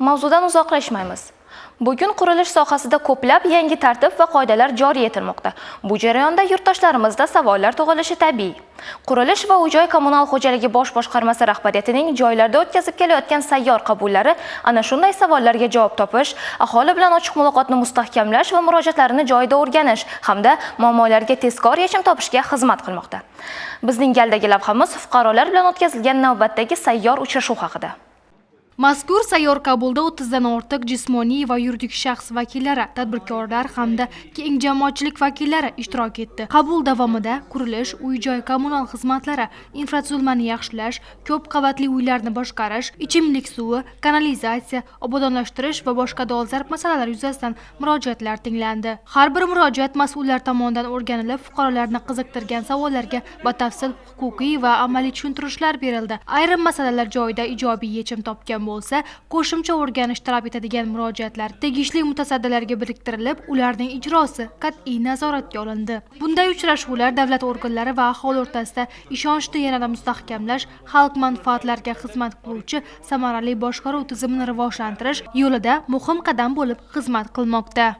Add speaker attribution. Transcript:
Speaker 1: Mavzudan uzoqlashmaymiz. Bugun qurilish sohasida ko'plab yangi tartib va qoidalar joriy etilmoqda. Bu jarayonda yurtdoshlarimizda savollar tug'ilishi tabiiy. Qurilish va uy-joy kommunal xo'jaligi bosh boshqarmasi rahbariyatining joylarda o'tkazib kelayotgan sayyor qabullari ana shunday savollarga javob topish, aholi bilan ochiq muloqotni mustahkamlash va murojaatlarini joyida o'rganish hamda muammolarga tezkor yechim topishga xizmat qilmoqda. Bizning galdagi lavhamiz fuqarolar bilan o'tkazilgan navbatdagi sayyor uchrashuv haqida.
Speaker 2: Mazkur sayyor qabulda 30 dan ortiq jismoniy va yuridik shaxs vakillari, tadbirkorlar hamda keng jamoatchilik vakillari ishtirok etdi. Qabul davomida qurilish, uy-joy kommunal xizmatlari, infratuzilmani yaxshilash, ko'p qavatli uylarni boshqarish, ichimlik suvi, kanalizatsiya, obodonlashtirish va boshqa dolzarb masalalar yuzasidan murojaatlar tinglandi. Har bir murojaat mas'ullar tomonidan o'rganilib, fuqarolarni qiziqtirgan savollarga batafsil huquqiy va amaliy tushuntirishlar berildi. Ayrim masalalar joyida ijobiy yechim topgan bo'lsa, qo'shimcha o'rganish talab etadigan murojaatlar tegishli mutasaddilarga biriktirilib, ularning ijrosi qat'iy nazoratga olindi. Bunday uchrashuvlar davlat organlari va aholi o'rtasida ishonchni yanada mustahkamlash, xalq manfaatlariga xizmat qiluvchi samarali boshqaruv tizimini rivojlantirish yo'lida muhim qadam bo'lib xizmat qilmoqda.